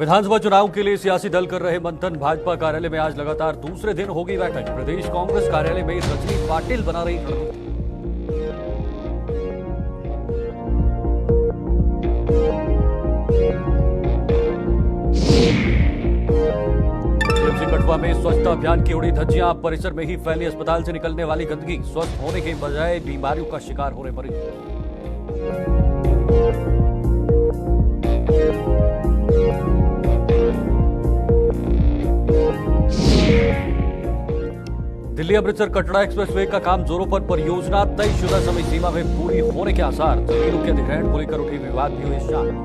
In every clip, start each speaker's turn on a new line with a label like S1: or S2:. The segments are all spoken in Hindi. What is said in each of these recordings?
S1: विधानसभा चुनाव के लिए सियासी दल कर रहे मंथन। भाजपा कार्यालय में आज लगातार दूसरे दिन होगी बैठक। प्रदेश कांग्रेस कार्यालय में रजनी पाटिल बना रही रणनीति। कटवा में स्वच्छता अभियान की उड़ी धज्जियां। परिसर में ही फैली अस्पताल से निकलने वाली गंदगी। स्वस्थ होने के बजाय बीमारियों का शिकार हो रहे मरीज। दिल्ली अमृतसर कटरा एक्सप्रेसवे का काम जोरों पर। परियोजना तयशुदा समय सीमा में पूरी होने के आसार। जमीनों के अधिग्रहण को लेकर उठी विवाद भी हुए शामिल।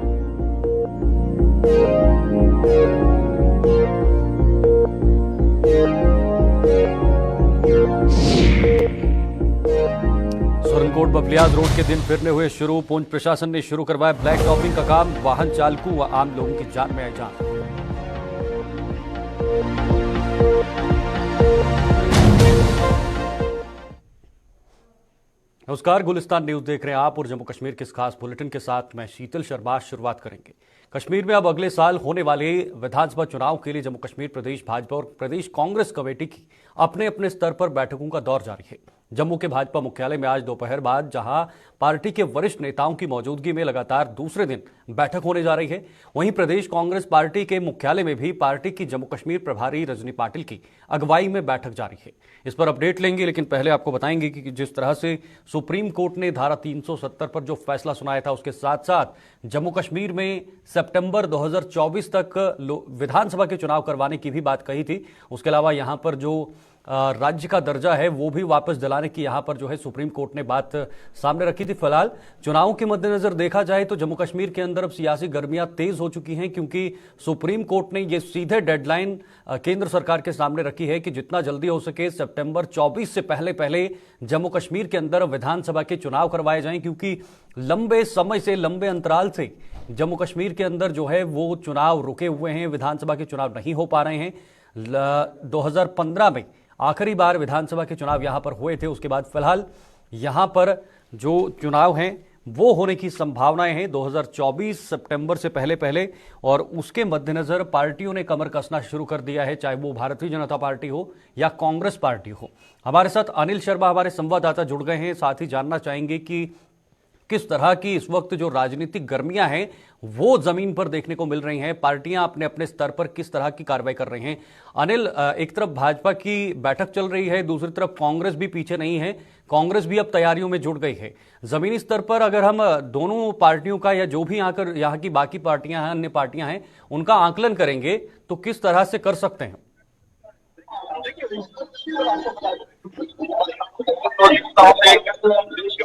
S1: सुरनकोट बबलियाज रोड के दिन फिरने हुए शुरू। पुंछ प्रशासन ने शुरू करवाया ब्लैक टॉपिंग का काम। वाहन चालकों व आम लोगों की जान में आई जान। नमस्कार, गुलिस्तान न्यूज देख रहे हैं आप और जम्मू कश्मीर के इस खास बुलेटिन के साथ मैं शीतल शर्मा शुरुआत करेंगे। कश्मीर में अब अगले साल होने वाले विधानसभा चुनाव के लिए जम्मू कश्मीर प्रदेश भाजपा और प्रदेश कांग्रेस कमेटी की अपने अपने स्तर पर बैठकों का दौर जारी है। जम्मू के भाजपा मुख्यालय में आज दोपहर बाद जहां पार्टी के वरिष्ठ नेताओं की मौजूदगी में लगातार दूसरे दिन बैठक होने जा रही है, वहीं प्रदेश कांग्रेस पार्टी के मुख्यालय में भी पार्टी की जम्मू कश्मीर प्रभारी रजनी पाटिल की अगुवाई में बैठक जारी है। इस पर अपडेट लेंगे, लेकिन पहले आपको बताएंगे कि जिस तरह से सुप्रीम कोर्ट ने धारा 370 पर जो फैसला सुनाया था, उसके साथ साथ जम्मू कश्मीर में सितंबर 2024 तक विधानसभा के चुनाव करवाने की भी बात कही थी। उसके अलावा यहां पर जो राज्य का दर्जा है वो भी वापस दिलाने की यहां पर जो है सुप्रीम कोर्ट ने बात सामने रखी थी। फिलहाल चुनाव के मद्देनजर देखा जाए तो जम्मू कश्मीर के अंदर अब सियासी गर्मियां तेज हो चुकी हैं, क्योंकि सुप्रीम कोर्ट ने ये सीधे डेडलाइन केंद्र सरकार के सामने रखी है कि जितना जल्दी हो सके सितंबर 24 से पहले पहले जम्मू कश्मीर के अंदर विधानसभा के चुनाव करवाए जाएं, क्योंकि लंबे समय से, लंबे अंतराल से जम्मू कश्मीर के अंदर जो है वो चुनाव रुके हुए हैं। विधानसभा के चुनाव नहीं हो पा रहे हैं। 2015 में आखिरी बार विधानसभा के चुनाव यहां पर हुए थे। उसके बाद फिलहाल यहां पर जो चुनाव हैं वो होने की संभावनाएं हैं 2024 सितंबर से पहले पहले, और उसके मद्देनजर पार्टियों ने कमर कसना शुरू कर दिया है, चाहे वो भारतीय जनता पार्टी हो या कांग्रेस पार्टी हो। हमारे साथ अनिल शर्मा हमारे संवाददाता जुड़ गए हैं। साथ ही जानना चाहेंगे कि किस तरह की इस वक्त जो राजनीतिक गर्मियां हैं वो जमीन पर देखने को मिल रही हैं। पार्टियां अपने अपने स्तर पर किस तरह की कार्रवाई कर रही हैं। अनिल, एक तरफ भाजपा की बैठक चल रही है, दूसरी तरफ कांग्रेस भी पीछे नहीं है। कांग्रेस भी अब तैयारियों में जुट गई है। जमीनी स्तर पर अगर हम दोनों पार्टियों का या जो भी यहाँ की बाकी पार्टियां हैं, अन्य पार्टियां हैं, उनका आकलन करेंगे तो किस तरह से कर सकते हैं?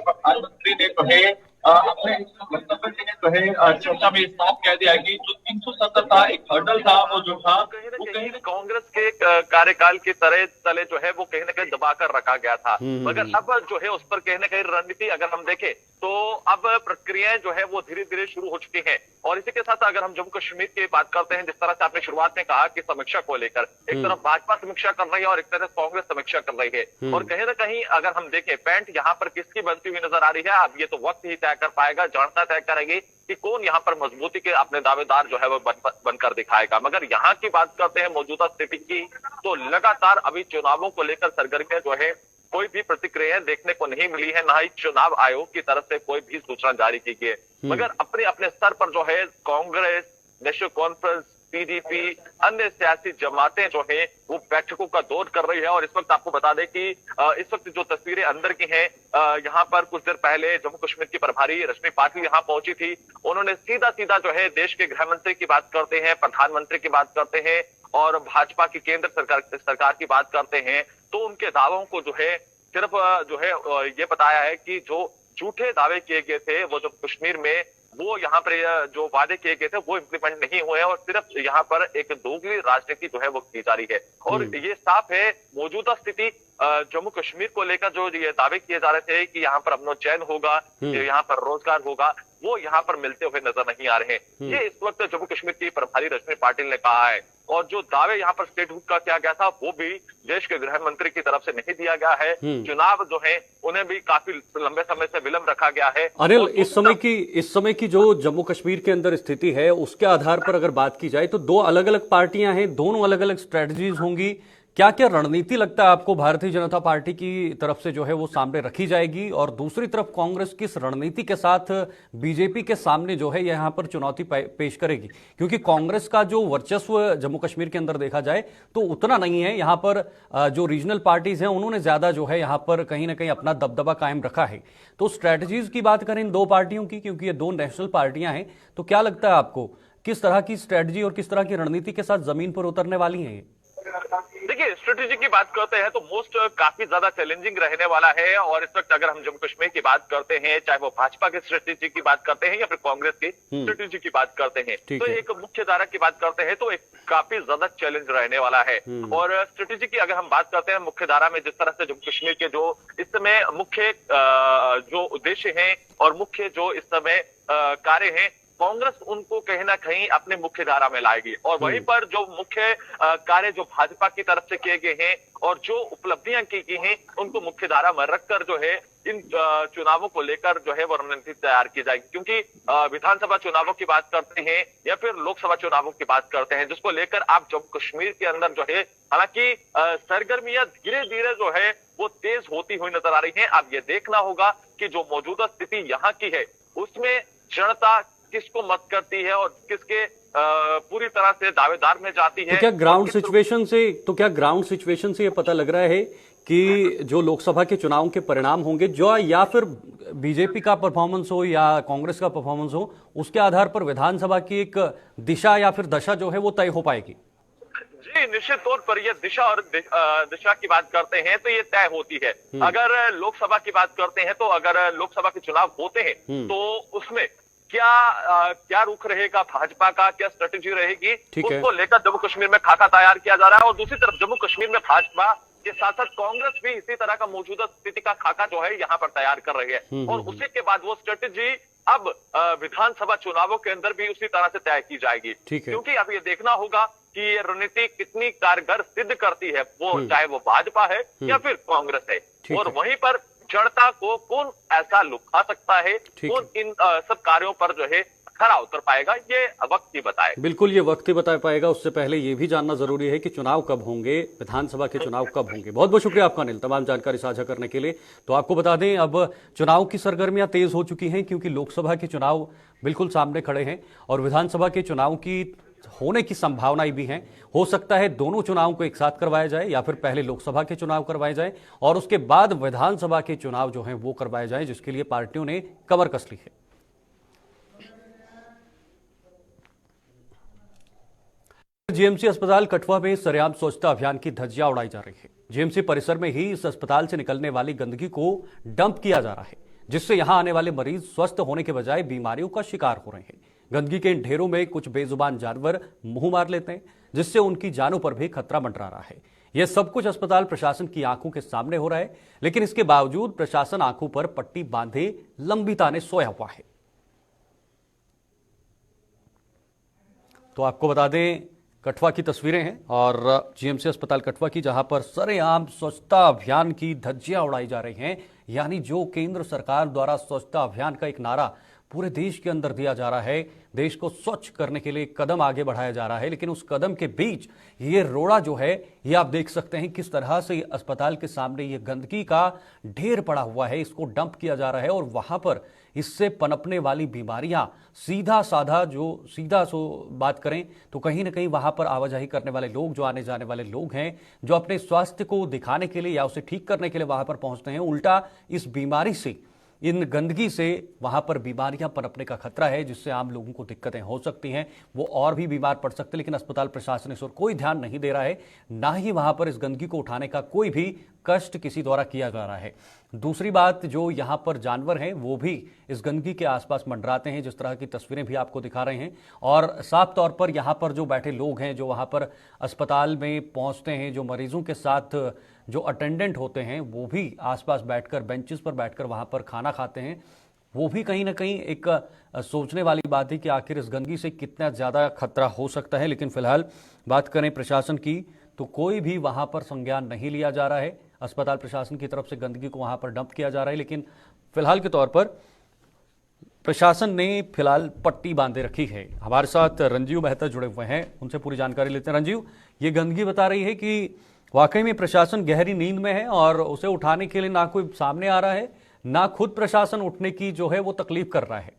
S2: प्रधानमंत्री ने जो है अपने वक्तव्य में जो है चर्चा में साफ कह दिया कि जो 370 था एक हर्डल था, वो जो था वो कहीं कांग्रेस के कार्यकाल की तरह तले जो है वो कहीं न कहीं दबाकर रखा गया था। मगर अब जो है उस पर कहीं न कहीं रणनीति अगर हम देखें तो अब प्रक्रियाएं जो है वो धीरे धीरे शुरू हो चुकी हैं। और इसी के साथ अगर हम जम्मू कश्मीर की बात करते हैं, जिस तरह से आपने शुरुआत में कहा कि समीक्षा को लेकर एक तरफ भाजपा समीक्षा कर रही है और एक तरफ कांग्रेस समीक्षा कर रही है, और कहीं ना कहीं अगर हम देखें पैंट यहाँ पर किसकी बनती हुई नजर आ रही है, अब ये तो वक्त ही तय कर पाएगा, जनता तय करेगी कि कौन यहाँ पर मजबूती के अपने दावेदार जो है वो बनकर दिखाएगा। मगर यहाँ की बात करते हैं मौजूदा स्थिति की, तो लगातार अभी चुनावों को लेकर सरगर्मियां जो है कोई भी प्रतिक्रिया देखने को नहीं मिली है, ना ही चुनाव आयोग की तरफ से कोई भी सूचना जारी की गई है। मगर अपने अपने स्तर पर जो है कांग्रेस, नेशनल कॉन्फ्रेंस, पीडीपी, अन्य सियासी जमातें जो है वो बैठकों का दौर कर रही है। और इस वक्त आपको बता दें कि इस वक्त जो तस्वीरें अंदर की हैं, यहाँ पर कुछ देर पहले जम्मू कश्मीर की प्रभारी रजनी पाटिल यहाँ पहुंची थी। उन्होंने सीधा सीधा जो है देश के गृह मंत्री की बात करते हैं, प्रधानमंत्री की बात करते हैं और भाजपा की केंद्र सरकार की बात करते हैं, तो उनके दावों को जो है सिर्फ जो है ये बताया है कि जो झूठे दावे किए गए थे वो जो कश्मीर में वो यहाँ पर जो वादे किए गए थे वो इम्प्लीमेंट नहीं हुए हैं, और सिर्फ यहाँ पर एक दोगली राजनीति जो है वो की जा रही है। और ये साफ है मौजूदा स्थिति जम्मू कश्मीर को लेकर जो ये दावे किए जा रहे थे कि यहाँ पर अमन चैन होगा, यहाँ पर रोजगार होगा, वो यहाँ पर मिलते हुए नजर नहीं आ रहे हैं। ये इस वक्त जम्मू कश्मीर की प्रभारी रश्मि पाटिल ने कहा है। और जो दावे यहाँ पर स्टेट हुड का किया गया था वो भी देश के गृह मंत्री की तरफ से नहीं दिया गया है। चुनाव जो है उन्हें भी काफी लंबे समय से विलंब रखा गया है।
S1: अनिल, इस समय की जो जम्मू कश्मीर के अंदर स्थिति है उसके आधार पर अगर बात की जाए तो दो अलग अलग पार्टियां हैं, दोनों अलग अलग स्ट्रेटजीज होंगी। क्या क्या रणनीति लगता है आपको भारतीय जनता पार्टी की तरफ से जो है वो सामने रखी जाएगी, और दूसरी तरफ कांग्रेस किस रणनीति के साथ बीजेपी के सामने जो है यहाँ पर चुनौती पेश करेगी? क्योंकि कांग्रेस का जो वर्चस्व जम्मू कश्मीर के अंदर देखा जाए तो उतना नहीं है। यहाँ पर जो रीजनल पार्टीज हैं उन्होंने ज्यादा जो है यहाँ पर कहीं ना कहीं अपना दबदबा कायम रखा है। तो स्ट्रैटेजीज की बात करें इन दो पार्टियों की, क्योंकि ये दो नेशनल पार्टियां हैं, तो क्या लगता है आपको किस तरह की स्ट्रैटेजी और किस तरह की रणनीति के साथ जमीन पर उतरने वाली है?
S2: देखिए, स्ट्रेटेजी की बात करते हैं तो मोस्ट काफी ज्यादा चैलेंजिंग रहने वाला है। और इस वक्त अगर हम जम्मू कश्मीर की बात करते हैं, चाहे वो भाजपा की स्ट्रेटेजी की बात करते हैं या फिर कांग्रेस की स्ट्रेटेजी की बात करते हैं, तो एक मुख्य धारा की बात करते हैं तो एक काफी ज्यादा चैलेंज रहने वाला है। और स्ट्रेटेजी की अगर हम बात करते हैं मुख्य धारा में, जिस तरह से जम्मू कश्मीर के जो इस समय मुख्य जो उद्देश्य हैं और मुख्य जो इस समय कार्य हैं, कांग्रेस उनको कहीं ना कहीं अपने मुख्य धारा में लाएगी। और वहीं पर जो मुख्य कार्य जो भाजपा की तरफ से किए गए हैं और जो उपलब्धियां की गई हैं उनको मुख्य धारा में रखकर जो है इन चुनावों को लेकर जो है वो रणनीति तैयार की जाएगी। क्योंकि विधानसभा चुनावों की बात करते हैं या फिर लोकसभा चुनावों की बात करते हैं, जिसको लेकर आप जम्मू कश्मीर के अंदर जो है हालांकि सरगर्मियां धीरे धीरे जो है वो तेज होती हुई नजर आ रही है। अब ये देखना होगा कि जो मौजूदा स्थिति यहाँ की है उसमें जनता किसको मत करती है और किसके पूरी तरह से दावेदार में जाती है।
S1: तो क्या ग्राउंड सिचुएशन से ये पता लग रहा है कि जो लोकसभा के चुनाव के परिणाम होंगे, जो या फिर बीजेपी का परफॉर्मेंस हो या कांग्रेस का परफॉर्मेंस हो, उसके आधार पर विधानसभा की एक दिशा या फिर दशा जो है वो तय हो पाएगी?
S2: जी, निश्चित तौर पर ये दिशा और दिशा की बात करते हैं तो ये तय होती है। अगर लोकसभा की बात करते हैं तो अगर लोकसभा के चुनाव होते हैं तो उसमें क्या रुख रहेगा भाजपा का, क्या स्ट्रेटेजी रहेगी, उसको लेकर जम्मू कश्मीर में खाका तैयार किया जा रहा है। और दूसरी तरफ जम्मू कश्मीर में भाजपा के साथ साथ कांग्रेस भी इसी तरह का मौजूदा स्थिति का खाका जो है यहाँ पर तैयार कर रही है। और उसी के बाद वो स्ट्रेटेजी अब विधानसभा चुनावों के अंदर भी उसी तरह से तय की जाएगी। क्योंकि अब ये देखना होगा कि ये रणनीति कितनी कारगर सिद्ध करती है, वो चाहे वो भाजपा है या फिर कांग्रेस है। और वहीं पर जनता को कौन ऐसा लुभा सकता है, कौन इन सब कार्यों पर जो है खरा उतर पाएगा, ये वक्त ही बताए।
S1: बिल्कुल, ये वक्त ही बता पाएगा। उससे पहले ये भी जानना जरूरी है कि चुनाव कब होंगे, विधानसभा के चुनाव कब होंगे। बहुत बहुत शुक्रिया आपका अनिल, तमाम जानकारी साझा करने के लिए। तो आपको बता दें अब चुनाव की सरगर्मियां तेज हो चुकी हैं, क्योंकि लोकसभा के चुनाव बिल्कुल सामने खड़े हैं और विधानसभा के चुनाव की होने की संभावनाएं भी हैं। हो सकता है दोनों चुनाव को एक साथ करवाया जाए या फिर पहले लोकसभा के चुनाव करवाए जाए और उसके बाद विधानसभा के चुनाव जो हैं वो करवाए जाए, जिसके लिए पार्टियों ने कमर कस ली है। जीएमसी अस्पताल कठुआ में सरेआम स्वच्छता अभियान की धज्जियां उड़ाई जा रही है। जीएमसी परिसर में ही इस अस्पताल से निकलने वाली गंदगी को डंप किया जा रहा है, जिससे यहां आने वाले मरीज स्वस्थ होने के बजाय बीमारियों का शिकार हो रहे हैं। गंदगी के इन ढेरों में कुछ बेजुबान जानवर मुंह मार लेते हैं, जिससे उनकी जानों पर भी खतरा मंडरा रहा है। यह सब कुछ अस्पताल प्रशासन की आंखों के सामने हो रहा है, लेकिन इसके बावजूद प्रशासन आंखों पर पट्टी बांधे लंबी ताने सोया हुआ है। तो आपको बता दें, कठुआ की तस्वीरें हैं और जीएमसी अस्पताल कठुआ की, जहां पर सरेआम स्वच्छता अभियान की धज्जियां उड़ाई जा रही हैं। यानी जो केंद्र सरकार द्वारा स्वच्छता अभियान का एक नारा पूरे देश के अंदर दिया जा रहा है, देश को स्वच्छ करने के लिए कदम आगे बढ़ाया जा रहा है, लेकिन उस कदम के बीच ये रोड़ा जो है, ये आप देख सकते हैं किस तरह से अस्पताल के सामने ये गंदगी का ढेर पड़ा हुआ है, इसको डंप किया जा रहा है। और वहां पर इससे पनपने वाली बीमारियां, सीधा सो बात करें तो कहीं ना कहीं वहां पर आवाजाही करने वाले लोग, जो आने जाने वाले लोग हैं, जो अपने स्वास्थ्य को दिखाने के लिए या उसे ठीक करने के लिए वहां पर पहुंचते हैं, उल्टा इस बीमारी से, इन गंदगी से वहां पर बीमारियां पनपने का खतरा है, जिससे आम लोगों को दिक्कतें हो सकती हैं, वो और भी बीमार पड़ सकते हैं। लेकिन अस्पताल प्रशासन इस ओर कोई ध्यान नहीं दे रहा है, ना ही वहां पर इस गंदगी को उठाने का कोई भी कष्ट किसी द्वारा किया जा रहा है। दूसरी बात, जो यहां पर जानवर हैं वो भी इस गंदगी के आसपास मंडराते हैं, जिस तरह की तस्वीरें भी आपको दिखा रहे हैं। और साफ तौर पर यहां पर जो बैठे लोग हैं, जो वहां पर अस्पताल में पहुंचते हैं, जो मरीजों के साथ जो अटेंडेंट होते हैं वो भी आसपास बैठकर बेंचेस पर बैठकर वहां पर खाना खाते हैं, वो भी कहीं ना कहीं एक सोचने वाली बात है कि आखिर इस गंदगी से कितना ज़्यादा खतरा हो सकता है। लेकिन फिलहाल बात करें प्रशासन की तो कोई भी वहां पर संज्ञान नहीं लिया जा रहा है। अस्पताल प्रशासन की तरफ से गंदगी को वहां पर डंप किया जा रहा है, लेकिन फिलहाल के तौर पर प्रशासन ने फिलहाल पट्टी बांधे रखी है। हमारे साथ रंजीव मेहता जुड़े हुए हैं, उनसे पूरी जानकारी लेते हैं। रंजीव, ये गंदगी बता रही है कि वाकई में प्रशासन गहरी नींद में है और उसे उठाने के लिए ना कोई सामने आ रहा है, ना खुद प्रशासन उठने की जो है वो तकलीफ कर रहा है।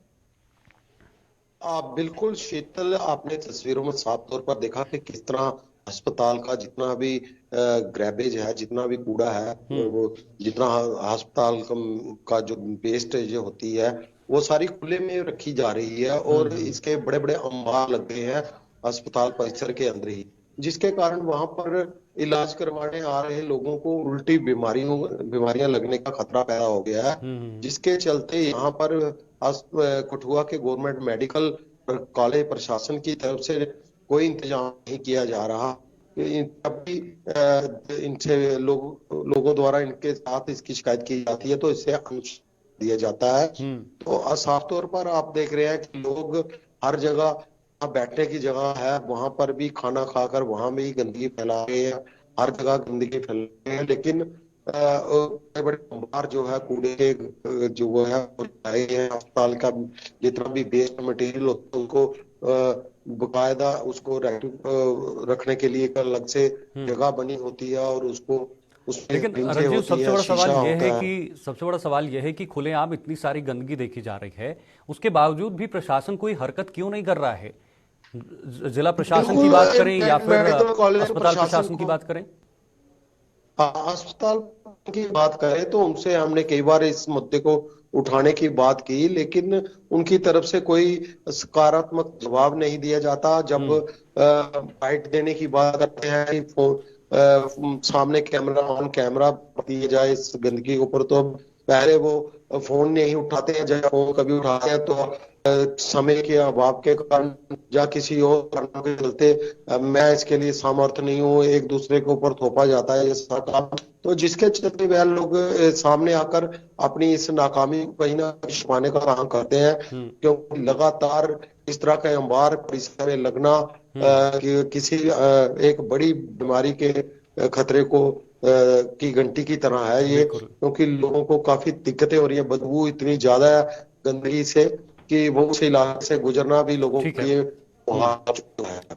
S3: आप बिल्कुल शीतल, आपने तस्वीरों में साफ तौर पर देखा कि किस तरह अस्पताल का जितना भी ग्रैबेज है, जितना भी कूड़ा है, वो जितना अस्पताल का जो वेस्टेज होती है वो सारी खुले में रखी जा रही है और इसके बड़े बड़े अंबार लग गए हैं अस्पताल परिसर के अंदर ही, जिसके कारण वहां पर इलाज करवाने आ रहे लोगों को उल्टी बीमारियां लगने का खतरा पैदा हो गया है। जिसके चलते यहाँ पर कठुआ के गवर्नमेंट मेडिकल कॉलेज प्रशासन की तरफ से कोई इंतजाम नहीं किया जा रहा। अभी इनसे लोगों द्वारा इनके साथ इसकी शिकायत की जाती है तो इससे दिया जाता है। तो साफ तौर पर आप देख रहे हैं कि लोग हर जगह बैठने की जगह है, वहां पर भी खाना खाकर वहां भी गंदगी फैला रहे हैं, हर जगह गंदगी फैला रहे हैं। लेकिन बड़े बड़े अंबार जो है कूड़े के जो वो है अस्पताल का जितना भी वेस्ट मटेरियल होता है उनको बकायदा उसको रखने के लिए अलग से जगह बनी होती है और उसको
S1: लेकिन रंजीव, सबसे बड़ा सवाल यह है कि खुलेआम इतनी सारी गंदगी देखी जा रही है, उसके बावजूद भी प्रशासन कोई हरकत क्यों नहीं कर रहा है? जिला प्रशासन की बात करें या फिर अस्पताल प्रशासन की बात करें?
S3: अस्पताल की बात करें तो उनसे हमने कई बार इस मुद्दे को उठाने की बात की, लेकिन उनकी तरफ से कोई सकारात्मक जवाब नहीं दिया जाता। जब बाइट देने की बात करते हैं, सामने कैमरा ऑन कैमरा दिया जाए इस गंदगी के ऊपर, तो पहले वो फोन नहीं उठाते हैं, जब फोन कभी उठाते हैं तो समय के अभाव के कारण या किसी और कारणों के चलते मैं इसके लिए सामर्थ्य नहीं हूँ, एक दूसरे के ऊपर थोपा जाता है ये सारा काम। तो जिसके चलते वह लोग सामने आकर अपनी इस नाकामी को कहीं ना कहीं छुपाने का काम करते हैं, क्योंकि लगातार इस तरह के अंबार परिसर में लगना किसी एक बड़ी बीमारी के खतरे को की घंटी की तरह है ये, क्योंकि लोगों को काफी दिक्कतें हो रही है। बदबू इतनी ज्यादा है गंदगी से कि वो उस इलाके से गुजरना भी लोगों के लिए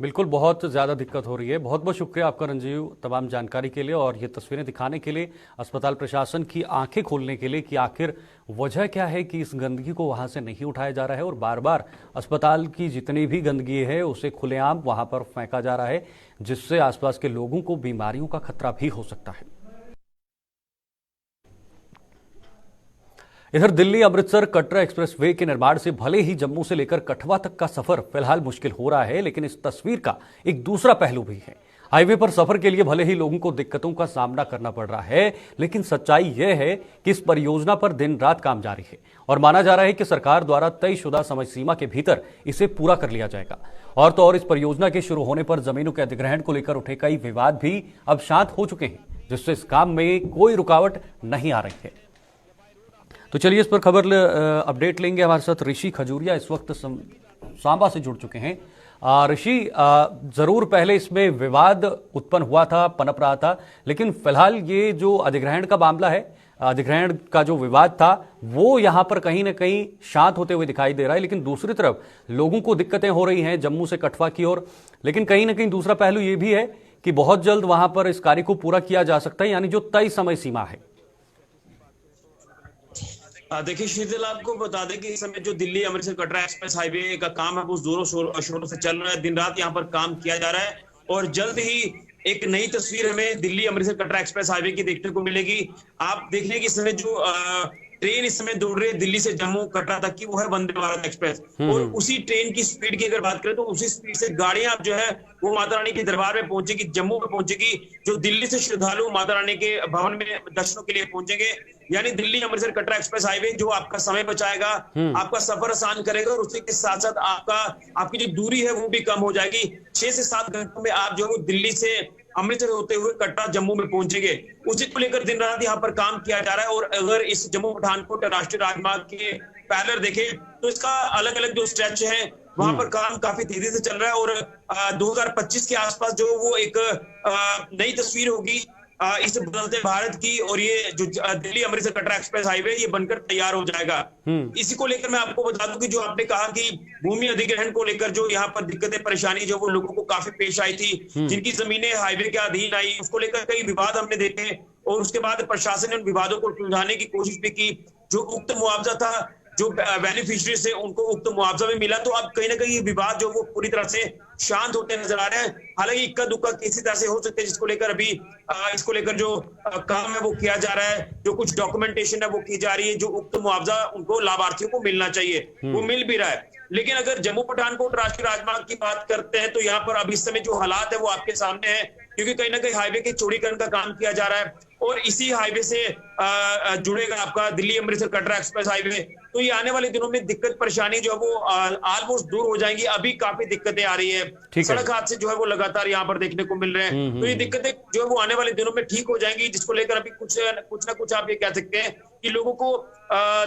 S1: बिल्कुल बहुत ज्यादा दिक्कत हो रही है। बहुत बहुत शुक्रिया आपका रंजीव तमाम जानकारी के लिए और ये तस्वीरें दिखाने के लिए, अस्पताल प्रशासन की आंखें खोलने के लिए कि आखिर वजह क्या है कि इस गंदगी को वहां से नहीं उठाया जा रहा है और बार बार अस्पताल की जितनी भी गंदगी है उसे खुलेआम वहां पर फेंका जा रहा है, जिससे आसपास के लोगों को बीमारियों का खतरा भी हो सकता है। इधर दिल्ली अमृतसर कटरा एक्सप्रेसवे के निर्माण से भले ही जम्मू से लेकर कठुआ तक का सफर फिलहाल मुश्किल हो रहा है, लेकिन इस तस्वीर का एक दूसरा पहलू भी है। हाईवे पर सफर के लिए भले ही लोगों को दिक्कतों का सामना करना पड़ रहा है, लेकिन सच्चाई यह है कि इस परियोजना पर दिन रात काम जारी है और माना जा रहा है कि सरकार द्वारा तयशुदा समय सीमा के भीतर इसे पूरा कर लिया जाएगा। और तो और इस परियोजना के शुरू होने पर जमीनों के अधिग्रहण को लेकर उठे कई विवाद भी अब शांत हो चुके हैं, जिससे इस काम में कोई रुकावट नहीं आ रही है। तो चलिए इस पर खबर अपडेट लेंगे। हमारे साथ ऋषि खजूरिया इस वक्त सांबा से जुड़ चुके हैं। ऋषि, जरूर पहले इसमें विवाद उत्पन्न हुआ था, पनप रहा था, लेकिन फिलहाल ये जो अधिग्रहण का मामला है, अधिग्रहण का जो विवाद था वो यहां पर कहीं ना कहीं शांत होते हुए दिखाई दे रहा है। लेकिन दूसरी तरफ लोगों को दिक्कतें हो रही हैं जम्मू से कठुआ की ओर, लेकिन कहीं ना कहीं दूसरा पहलू ये भी है कि बहुत जल्द वहां पर इस कार्य को पूरा किया जा सकता है, यानी जो तय समय सीमा है।
S4: देखिए शीतल, आपको बता दें कि इस समय जो दिल्ली अमृतसर कटरा एक्सप्रेस हाईवे का काम है वो जोरों शोरों से चल रहा है। दिन रात यहाँ पर काम किया जा रहा है और जल्द ही एक नई तस्वीर हमें दिल्ली अमृतसर कटरा एक्सप्रेस हाईवे की देखने को मिलेगी। आप देख लें कि इस समय जो ट्रेन इस समय दौड़ रही है दिल्ली से जम्मू कटरा तक की, वो है वंदे भारत एक्सप्रेस। और उसी ट्रेन की स्पीड की अगर बात करें तो उसी स्पीड से गाड़ियां जो है वो माता रानी के दरबार में पहुंचेगी, जम्मू में पहुंचेगी। जो दिल्ली से श्रद्धालु माता रानी के भवन में दर्शनों के लिए पहुंचेंगे, यानी दिल्ली अमृतसर कटरा एक्सप्रेस हाईवे जो आपका समय बचाएगा, आपका सफर आसान करेगा और उसी के साथ साथ आपकी जो दूरी है वो भी कम हो जाएगी। 6 से 7 घंटों में आप जो दिल्ली से अमृतसर होते हुए कटरा जम्मू में पहुंचेंगे। उसी को लेकर दिन रात यहाँ पर काम किया जा रहा है। और अगर इस जम्मू पठानकोट राष्ट्रीय राजमार्ग के पैरेलल देखें तो इसका अलग अलग जो स्ट्रेच है वहां पर काम काफी तेजी से चल रहा है। और 2025 के आसपास जो वो एक नई तस्वीर होगी इस बदलते भारत की, और ये जो दिल्ली अमृतसर कटरा एक्सप्रेस हाईवे ये बनकर तैयार हो जाएगा। इसी को लेकर मैं आपको बता दूं कि जो आपने कहा कि भूमि अधिग्रहण को लेकर जो यहाँ पर दिक्कतें परेशानी जो वो लोगों को काफी पेश आई थी, जिनकी जमीनें हाईवे के अधीन आई, उसको लेकर कई विवाद हमने देखे और उसके बाद प्रशासन ने उन विवादों को सुलझाने की कोशिश भी की। जो उक्त मुआवजा था, जो बेनिफिशियरी से उनको उक्त मुआवजा भी मिला। तो अब कहीं ना कहीं विवाद जो वो पूरी तरह से शांत होते नजर आ रहे हैं। हालांकि इक्का दुक्का किसी तरह से हो सकते हैं, जिसको लेकर अभी इसको लेकर जो काम है वो किया जा रहा है, जो कुछ डॉक्यूमेंटेशन है वो की जा रही है। जो उक्त मुआवजा उनको लाभार्थियों को मिलना चाहिए वो मिल भी रहा है। लेकिन अगर जम्मू पठानकोट राष्ट्रीय राजमार्ग की बात करते हैं तो यहाँ पर अब इस समय जो हालात है वो आपके सामने है, क्योंकि कहीं ना कहीं हाईवे के चौड़ीकरण का काम किया जा रहा है और इसी हाईवे से जुड़ेगा आपका दिल्ली अमृतसर कटरा एक्सप्रेस हाईवे। तो ये आने वाले दिनों में दिक्कत परेशानी जो है वो ऑलमोस्ट दूर हो जाएंगी। अभी काफी दिक्कतें आ रही है, सड़क हादसे जो है वो लगातार यहाँ पर देखने को मिल रहे हैं। तो ये दिक्कतें जो है वो आने वाले दिनों में ठीक हो जाएंगी, जिसको लेकर अभी कुछ ना कुछ आप ये कह सकते हैं कि लोगों को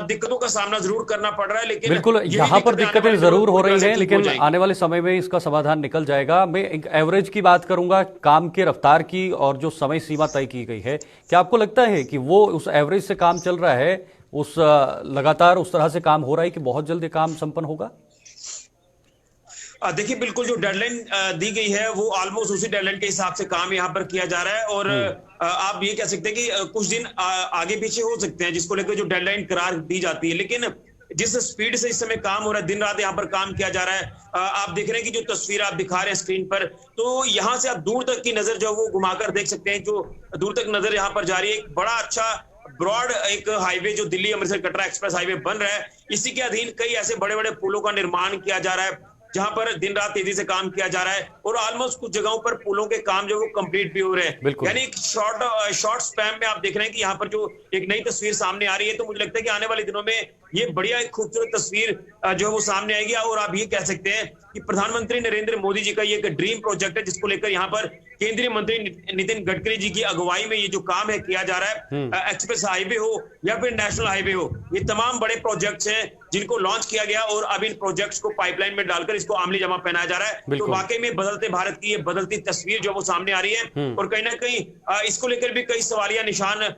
S4: दिक्कतों का सामना जरूर करना पड़ रहा है। लेकिन
S1: बिल्कुल यहाँ पर दिक्कतें जरूर हो रही हैं, लेकिन आने वाले समय में इसका समाधान निकल जाएगा। मैं एक एवरेज की बात करूंगा, काम की रफ्तार की और जो समय सीमा तय की गई है, क्या आपको लगता है कि वो उस एवरेज से काम चल रहा है, उस लगातार उस तरह से काम हो रहा है कि बहुत जल्दी काम संपन्न होगा?
S4: देखिए, बिल्कुल जो डेडलाइन दी गई है वो ऑलमोस्ट उसी डेडलाइन के हिसाब से काम यहाँ पर किया जा रहा है। और आप ये कह सकते हैं कि कुछ दिन आगे पीछे हो सकते हैं, जिसको लेकर जो डेडलाइन करार दी जाती है। लेकिन जिस स्पीड से इस समय काम हो रहा है, दिन रात यहाँ पर काम किया जा रहा है। आप देख रहे हैं कि जो तस्वीर आप दिखा रहे हैं स्क्रीन पर, तो यहाँ से आप दूर तक की नजर जो वो घुमाकर देख सकते हैं। जो दूर तक नजर यहाँ पर जा रही है, एक बड़ा अच्छा ब्रॉड एक हाईवे जो दिल्ली अमृतसर कटरा एक्सप्रेस हाईवे बन रहा है। इसी के अधीन कई ऐसे बड़े बड़े पुलों का निर्माण किया जा रहा है, जहां पर दिन रात तेजी से काम किया जा रहा है। और ऑलमोस्ट कुछ जगहों पर पुलों के काम जो वो कंप्लीट भी हो रहे हैं। यानी एक शॉर्ट स्पैम में आप देख रहे हैं कि यहाँ पर जो एक नई तस्वीर सामने आ रही है। तो मुझे लगता है कि आने वाले दिनों में ये बढ़िया एक खूबसूरत तस्वीर जो है वो सामने आएगी। और आप ये कह सकते हैं कि प्रधानमंत्री नरेंद्र मोदी जी का ये एक ड्रीम प्रोजेक्ट है, जिसको लेकर यहाँ पर केंद्रीय मंत्री नितिन गडकरी जी की अगुवाई में ये जो काम है किया जा रहा है। एक्सप्रेस हाईवे हो या फिर नेशनल हाईवे हो, ये तमाम बड़े प्रोजेक्ट्स हैं जिनको लॉन्च किया गया और अब इन प्रोजेक्ट्स को पाइपलाइन में डालकर इसको अमली जमा पहनाया जा रहा है। तो वाकई में बदलते भारत की ये बदलती तस्वीर जो वो सामने आ रही है। और कहीं ना कहीं इसको लेकर भी कई सवालिया निशान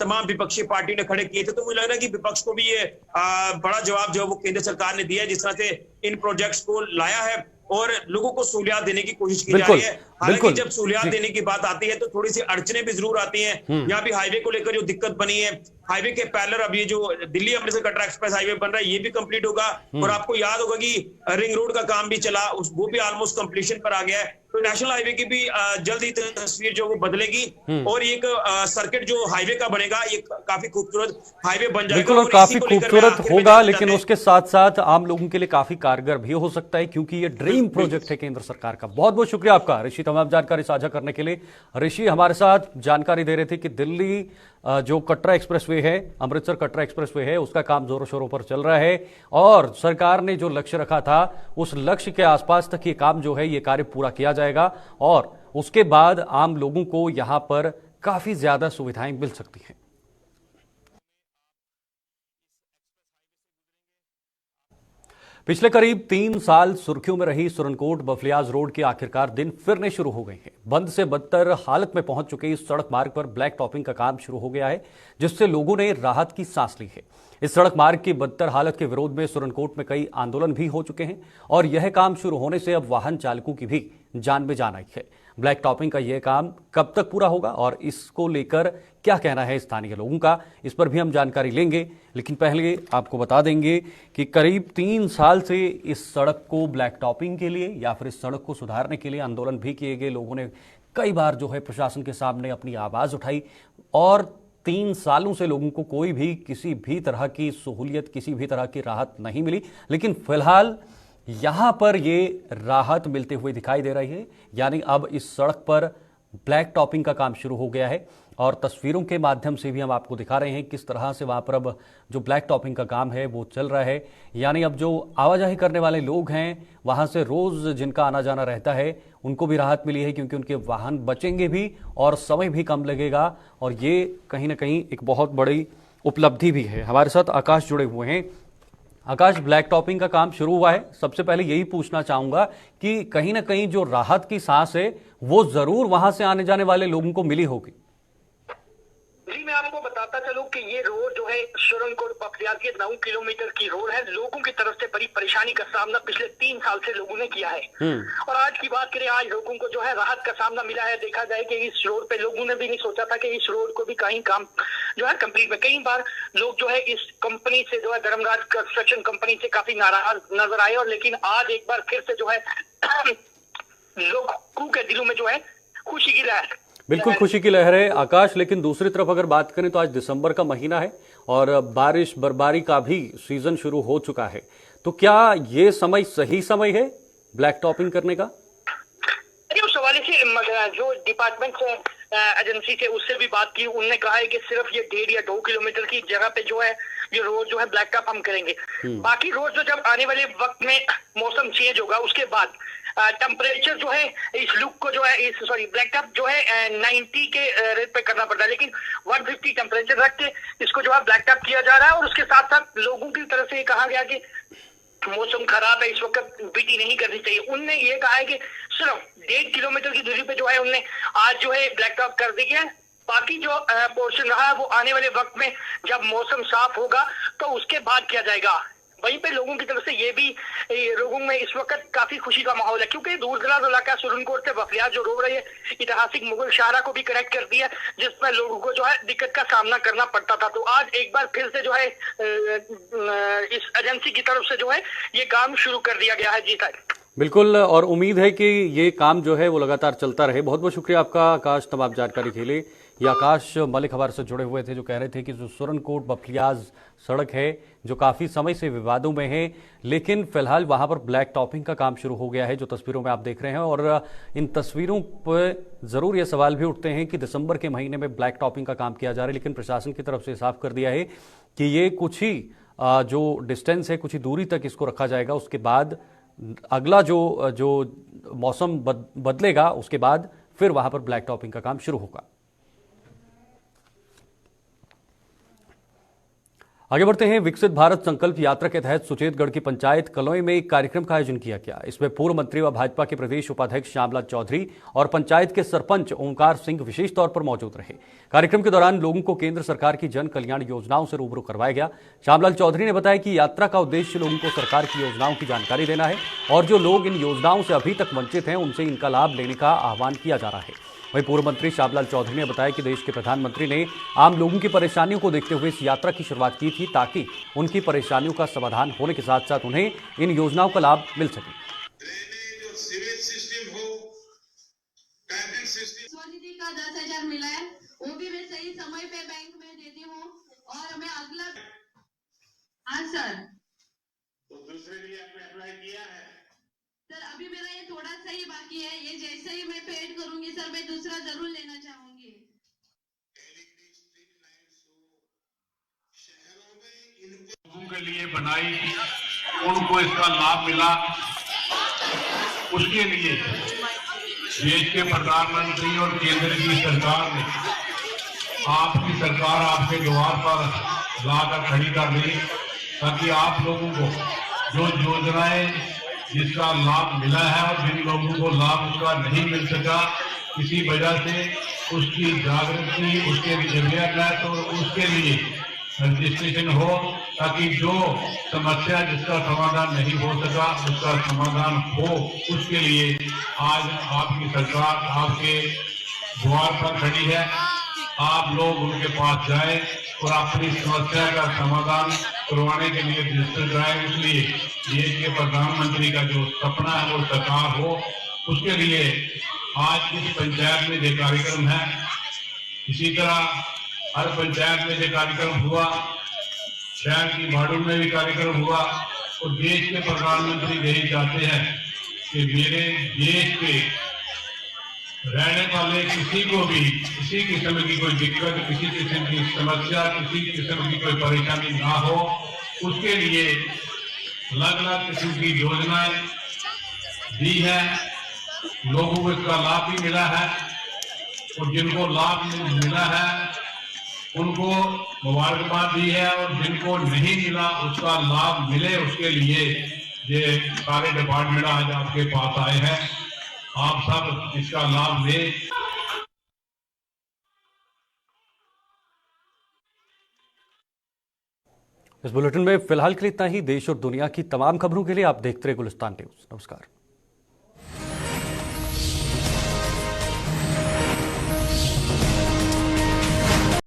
S4: तमाम विपक्षी पार्टी ने खड़े किए थे। तो मुझे लग रहा है कि विपक्ष को भी ये बड़ा जवाब जो है वो केंद्र सरकार ने दिया है, जिस तरह से इन प्रोजेक्ट्स को लाया है और लोगों को सहूलियत देने की कोशिश की जा रही है। हालांकि जब सहूलियत देने की बात आती है तो थोड़ी सी अड़चने भी जरूर आती हैं। यहाँ भी हाईवे को लेकर जो दिक्कत बनी है, हाईवे के पैरेलल अब ये जो दिल्ली अमृतसर कटरा एक्सप्रेस हाईवे बन रहा है ये भी कंप्लीट होगा। और आपको याद होगा कि रिंग रोड का काम भी चला, वो भी ऑलमोस्ट कंप्लीशन पर आ गया है। तो नेशनल हाईवे की भी जल्द ही तस्वीर जो वो बदलेगी और एक सर्किट जो हाईवे का बनेगा ये काफी खूबसूरत हाईवे बन जाएगा।
S1: बिल्कुल, और काफी खूबसूरत होगा, लेकिन उसके साथ साथ आम लोगों के लिए काफी कारगर भी हो सकता है, क्योंकि ये ड्रीम प्रोजेक्ट है केंद्र सरकार का। बहुत बहुत शुक्रिया आपका ऋषि, तमाम जानकारी साझा करने के लिए। ऋषि हमारे साथ जानकारी दे रहे थे कि दिल्ली जो कटरा एक्सप्रेसवे है, अमृतसर कटरा एक्सप्रेसवे है, उसका काम जोरों शोरों पर चल रहा है और सरकार ने जो लक्ष्य रखा था उस लक्ष्य के आसपास तक ये काम जो है ये कार्य पूरा किया जाएगा और उसके बाद आम लोगों को यहां पर काफी ज्यादा सुविधाएं मिल सकती हैं। पिछले करीब 3 साल सुर्खियों में रही सुरनकोट बफलियाज रोड के आखिरकार दिन फिरने शुरू हो गए हैं। बंद से बदतर हालत में पहुंच चुके इस सड़क मार्ग पर ब्लैक टॉपिंग का काम शुरू हो गया है, जिससे लोगों ने राहत की सांस ली है। इस सड़क मार्ग की बदतर हालत के विरोध में सुरनकोट में कई आंदोलन भी हो चुके हैं और यह काम शुरू होने से अब वाहन चालकों की भी जान में जान आई है। ब्लैक टॉपिंग का यह काम कब तक पूरा होगा और इसको लेकर क्या कहना है स्थानीय लोगों का, इस पर भी हम जानकारी लेंगे। लेकिन पहले आपको बता देंगे कि करीब 3 साल से इस सड़क को ब्लैक टॉपिंग के लिए या फिर इस सड़क को सुधारने के लिए आंदोलन भी किए गए। लोगों ने कई बार जो है प्रशासन के सामने अपनी आवाज उठाई और 3 सालों से लोगों को कोई भी किसी भी तरह की सहूलियत, किसी भी तरह की राहत नहीं मिली। लेकिन फिलहाल यहां पर ये राहत मिलते हुए दिखाई दे रही है, यानी अब इस सड़क पर ब्लैक टॉपिंग का काम शुरू हो गया है और तस्वीरों के माध्यम से भी हम आपको दिखा रहे हैं किस तरह से वहाँ पर अब जो ब्लैक टॉपिंग का काम है वो चल रहा है। यानी अब जो आवाजाही करने वाले लोग हैं वहाँ से रोज़ जिनका आना जाना रहता है उनको भी राहत मिली है, क्योंकि उनके वाहन बचेंगे भी और समय भी कम लगेगा, और ये कहीं ना कहीं एक बहुत बड़ी उपलब्धि भी है। हमारे साथ आकाश जुड़े हुए हैं। आकाश, ब्लैक टॉपिंग का काम शुरू हुआ है, सबसे पहले यही पूछना चाहूंगा कि कहीं ना कहीं जो राहत की सांस है वो जरूर वहां से आने जाने वाले लोगों को मिली होगी।
S5: जी, मैं आपको बताता चलूं कि ये रोड जो है सुरनकोट बखरियाल की 9 किलोमीटर की रोड है। लोगों की तरफ से बड़ी परेशानी का सामना पिछले 3 साल से लोगों ने किया है। और आज की बात करें, आज लोगों को जो है राहत का सामना मिला है। देखा जाए कि इस रोड पे लोगों ने भी नहीं सोचा था कि इस रोड को भी कहीं काम जो है कंप्लीट में, कई बार लोग जो है इस कंपनी से जो है धर्मराज कंस्ट्रक्शन कंपनी से काफी नाराज नजर आए, और लेकिन आज एक बार फिर से जो है लोगों के दिलों में जो है खुशी की लहर,
S1: बिल्कुल खुशी की लहर है आकाश। लेकिन दूसरी तरफ अगर बात करें तो आज दिसंबर का महीना है और बारिश बर्फबारी का भी सीजन शुरू हो चुका है, तो क्या ये समय सही समय है ब्लैक टॉपिंग करने का?
S5: उस हवाले से जो डिपार्टमेंट से एजेंसी से उससे भी बात की, उन्होंने कहा है कि सिर्फ ये 1.5 या 2 किलोमीटर की जगह पे जो है ये रोड जो है ब्लैक टॉप हम करेंगे। बाकी रोड जो जब आने वाले वक्त में मौसम चेंज होगा उसके बाद टेम्परेचर जो है इस लुक को जो है इस ब्लैक टॉप जो है 90 के रेट पे करना पड़ता है, लेकिन 150 टेम्परेचर रख के इसको जो है ब्लैक टॉप किया जा रहा है। और उसके साथ साथ लोगों की तरफ से ये कहा गया कि मौसम खराब है, इस वक्त बीटी नहीं करनी चाहिए। उनने ये कहा है कि सिर्फ 1.5 किलोमीटर की दूरी पे जो है उनने आज जो है ब्लैक टॉप कर दिया है। बाकी जो पोर्शन रहा है वो आने वाले वक्त में जब मौसम साफ होगा तो उसके बाद किया जाएगा। वहीं पे लोगों की तरफ से ये भी लोगों में इस वक्त काफी खुशी का माहौल है, क्योंकि दूर दराज इलाका सुरनकोट से बखरियाल जो रोड है ये ऐतिहासिक मुगल शाहरा को भी कनेक्ट कर दिया, जिसमें लोगों को जो है दिक्कत का सामना करना पड़ता था। तो आज एक बार फिर से जो है इस एजेंसी की तरफ से जो है ये काम शुरू कर दिया गया है। जी सर,
S1: बिल्कुल, और उम्मीद है कि ये काम जो है वो लगातार चलता रहे। बहुत बहुत शुक्रिया आपका आकाश तमाम जानकारी के लिए। ये आकाश मलिक हमारे से जुड़े हुए थे जो कह रहे थे कि जो सुरनकोट बखरियाल सड़क है जो काफ़ी समय से विवादों में है, लेकिन फिलहाल वहां पर ब्लैक टॉपिंग का काम शुरू हो गया है जो तस्वीरों में आप देख रहे हैं। और इन तस्वीरों पर ज़रूर ये सवाल भी उठते हैं कि दिसंबर के महीने में ब्लैक टॉपिंग का काम किया जा रहा है, लेकिन प्रशासन की तरफ से साफ कर दिया है कि ये कुछ ही जो डिस्टेंस है, कुछ ही दूरी तक इसको रखा जाएगा। उसके बाद अगला जो मौसम बदलेगा उसके बाद फिर वहां पर ब्लैक टॉपिंग का काम शुरू होगा। आगे बढ़ते हैं। विकसित भारत संकल्प यात्रा के तहत सुचेतगढ़ की पंचायत कलोई में एक कार्यक्रम का आयोजन किया गया। इसमें पूर्व मंत्री व भाजपा के प्रदेश उपाध्यक्ष श्यामलाल चौधरी और पंचायत के सरपंच ओंकार सिंह विशेष तौर पर मौजूद रहे। कार्यक्रम के दौरान लोगों को केंद्र सरकार की जन कल्याण योजनाओं से रूबरू करवाया गया। श्यामलाल चौधरी ने बताया कि यात्रा का उद्देश्य लोगों को सरकार की योजनाओं की जानकारी देना है और जो लोग इन योजनाओं से अभी तक वंचित हैं उनसे इनका लाभ लेने का आह्वान किया जा रहा है। वहीं पूर्व मंत्री श्यामलाल चौधरी ने बताया कि देश के प्रधानमंत्री ने आम लोगों की परेशानियों को देखते हुए इस यात्रा की शुरुआत की थी ताकि उनकी परेशानियों का समाधान होने के साथ साथ उन्हें इन योजनाओं का लाभ मिल सके।
S6: स्वनिधि का 10,000 मिला है, वो भी मैं सही समय पे बैंक में देती हूँ। और मैं अगला हाँ सर,
S7: तो दूसरे लिए आपने अप्लाई किया है
S6: सर? अभी मेरा ये थोड़ा सा ही बाकी है, ये जैसे ही मैं पेड करूंगी सर मैं दूसरा जरूर लेना चाहूंगी।
S7: लोगों के लिए बनाई, उनको इसका लाभ मिला, उसके लिए देश के प्रधानमंत्री और केंद्र की सरकार ने आपकी सरकार आपके द्वार पर लाकर खड़ी कर दी ताकि आप लोगों को जो योजनाएं जिसका लाभ मिला है और जिन लोगों को लाभ उसका नहीं मिल सका किसी वजह से उसकी जागृति, उसके अवेयरनेस और उसके लिए रजिस्ट्रेशन हो ताकि जो समस्या जिसका समाधान नहीं हो सका उसका समाधान हो। उसके लिए आज आपकी सरकार आपके द्वार पर खड़ी है। आप लोग उनके पास जाए और अपनी समस्या का समाधान करवाने के लिए रजिस्टर कराए। इसलिए देश के प्रधानमंत्री का जो सपना है वो साकार हो, उसके लिए आज इस पंचायत में ये कार्यक्रम है। इसी तरह हर पंचायत में ये कार्यक्रम हुआ, शहर की भाड़ू में भी कार्यक्रम हुआ और देश के प्रधानमंत्री यही चाहते हैं कि मेरे देश के रहने वाले किसी को भी किसी किस्म की कोई दिक्कत, किसी किस्म की समस्या, किसी किस्म की कोई परेशानी ना हो, उसके लिए अलग अलग किस्म की योजनाएं दी है। लोगों को इसका लाभ भी मिला है और जिनको लाभ मिला है उनको मुबारकबाद दी है, और जिनको नहीं मिला उसका लाभ मिले उसके लिए ये सारे डिपार्टमेंट आज आपके पास आए हैं। आप सब इसका लाभ लें।
S1: इस बुलेटिन में फिलहाल के लिए इतना ही। देश और दुनिया की तमाम खबरों के लिए आप देखते रहे गुलिस्तान न्यूज। नमस्कार।